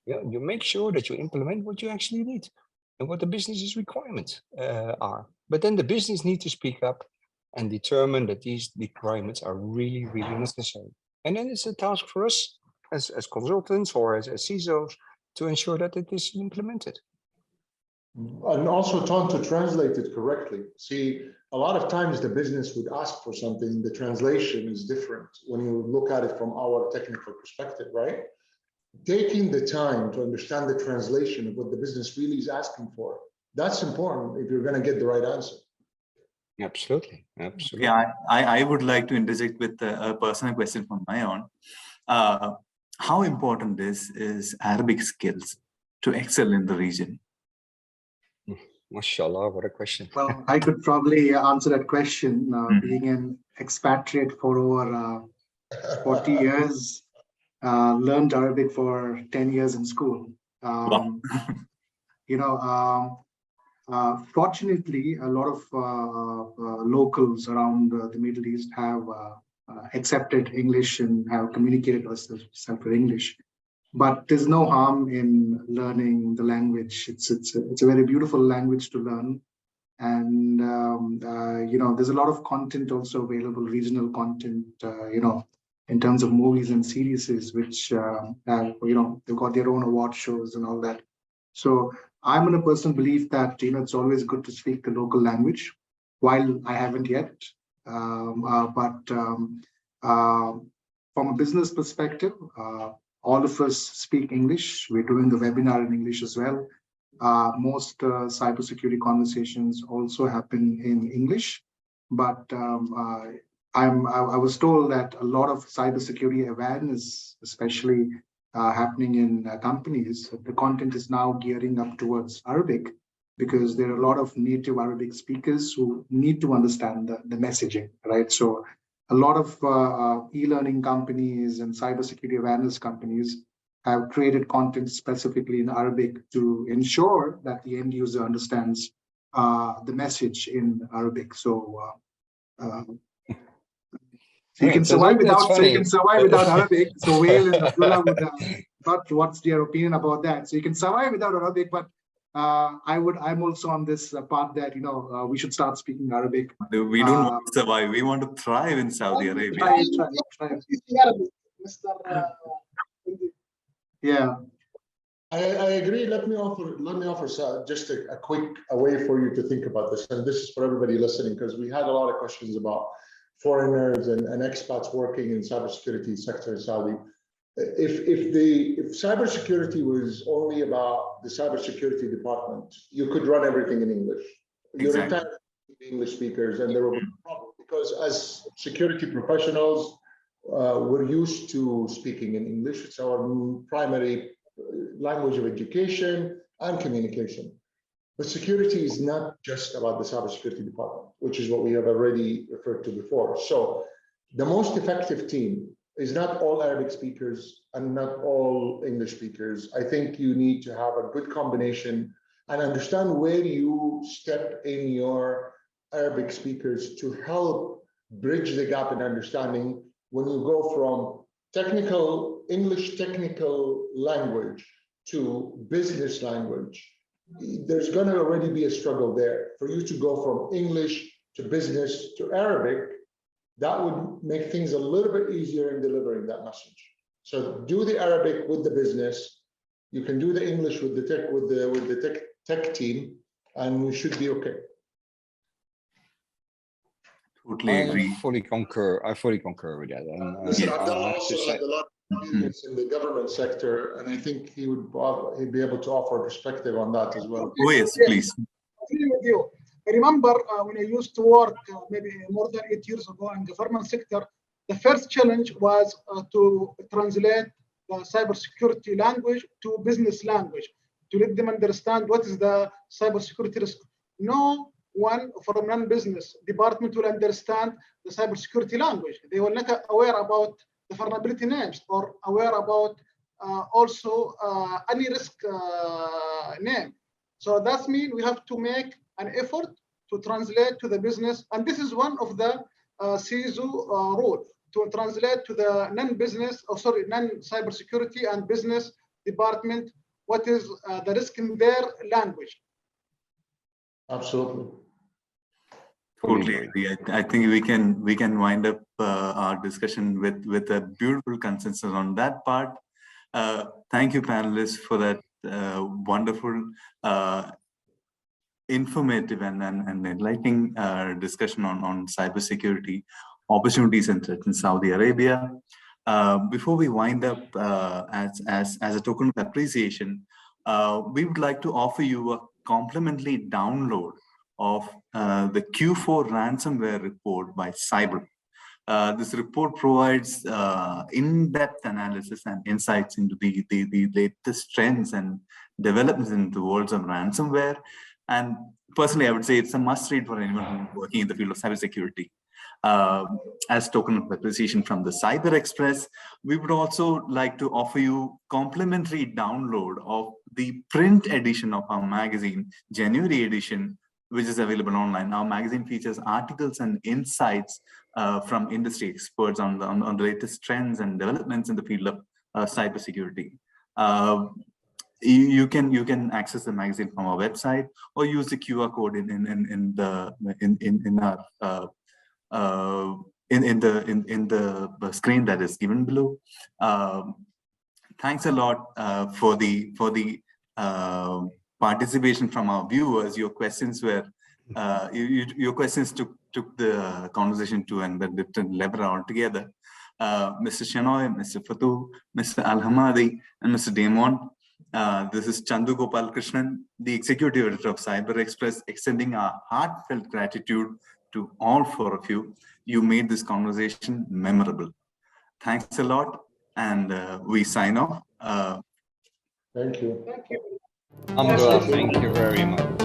You make sure that you implement what you actually need and what the business's requirements are. But then the business needs to speak up and determine that these requirements are really, really necessary. And then it's a task for us as consultants or as CISOs to ensure that it is implemented. And also, Tom, to translate it correctly. See, a lot of times the business would ask for something, the translation is different when you look at it from our technical perspective, right? Taking the time to understand the translation of what the business really is asking for, that's important if you're going to get the right answer. Absolutely. Yeah, I would like to interject with a personal question from my own. How important is Arabic skills to excel in the region? Mashallah, what a question. Well, I could probably answer that question. Being an expatriate for over 40 years, learned Arabic for 10 years in school. Fortunately, a lot of locals around the Middle East have accepted English and have communicated with themselves in English. But there's no harm in learning the language. It's a very beautiful language to learn, and there's a lot of content also available, regional content, in terms of movies and series, which they've got their own award shows and all that. So I'm in a personal belief that it's always good to speak the local language. While I haven't yet, from a business perspective, all of us speak English. We're doing the webinar in English as well. Most cybersecurity conversations also happen in English. But I was told that a lot of cybersecurity awareness, especially happening in companies, the content is now gearing up towards Arabic, because there are a lot of native Arabic speakers who need to understand the messaging, right? So a lot of e-learning companies and cybersecurity awareness companies have created content specifically in Arabic to ensure that the end user understands the message in Arabic. So you can survive without Arabic. So Wael and Abdullah would thought, what's their opinion about that? So you can survive without Arabic, but I'm also on this part that, we should start speaking Arabic. We don't want to survive. We want to thrive in Saudi Arabia. Try. Yeah. I agree. Let me offer just a quick way for you to think about this, and this is for everybody listening, because we had a lot of questions about foreigners and expats working in cybersecurity sector in Saudi. If cybersecurity was only about the cybersecurity department, you could run everything in English. You're Exactly. English speakers, and there will be a problem because as security professionals, we're used to speaking in English. It's our primary language of education and communication. But security is not just about the cybersecurity department, which is what we have already referred to before. So the most effective team is not all Arabic speakers and not all English speakers. I think you need to have a good combination and understand where you step in your Arabic speakers to help bridge the gap in understanding when you go from English technical language to business language. There's going to already be a struggle there. For you to go from English to business to Arabic, that would make things a little bit easier in delivering that message. So do the Arabic with the business. You can do the English with the tech team, and we should be okay. Totally agree. I fully concur with that. And, Listen, Abdullah also had a lot of experience in the government sector, and I think he'd be able to offer a perspective on that as well. Oh, yes, please. I agree with you. I remember when I used to work maybe more than 8 years ago in government sector, the first challenge was to translate the cybersecurity language to business language, to let them understand what is the cybersecurity risk. No one from non-business department will understand the cybersecurity language. They will not aware about the vulnerability names or aware about also any risk name. So that means we have to make an effort to translate to the business, and this is one of the CISO rule, to translate to the non-cybersecurity and business department what is the risk in their language. Absolutely. Totally agree. I think we can wind up our discussion with a beautiful consensus on that part. Thank you, panelists, for that wonderful, informative and enlightening discussion on cybersecurity opportunities and threats in Saudi Arabia. Before we wind up, as a token of appreciation, we would like to offer you a complimentary download of the Q4 ransomware report by 𝗫. This report provides in-depth analysis and insights into the latest trends and developments in the worlds of ransomware. And personally, I would say it's a must-read for anyone working in the field of cybersecurity. As token of appreciation from the Cyber Express, we would also like to offer you complimentary download of the print edition of our magazine, January edition, which is available online. Our magazine features articles and insights from industry experts on the latest trends and developments in the field of cybersecurity. You can access the magazine from our website or use the QR code in the screen that is given below. Thanks a lot for the participation from our viewers. Your questions were your questions took the conversation to a different level altogether. Mr. Shenoy, Mr. Fatu, Mr. Al-Hamadi, and Mr. Damon. This is 𝗔𝗀𝗍 the Executive Editor of Cyber Express, extending our heartfelt gratitude to all four of you. You made this conversation memorable. Thanks a lot, and we sign off. Thank you. Thank you. Alhamdulillah, thank you very much.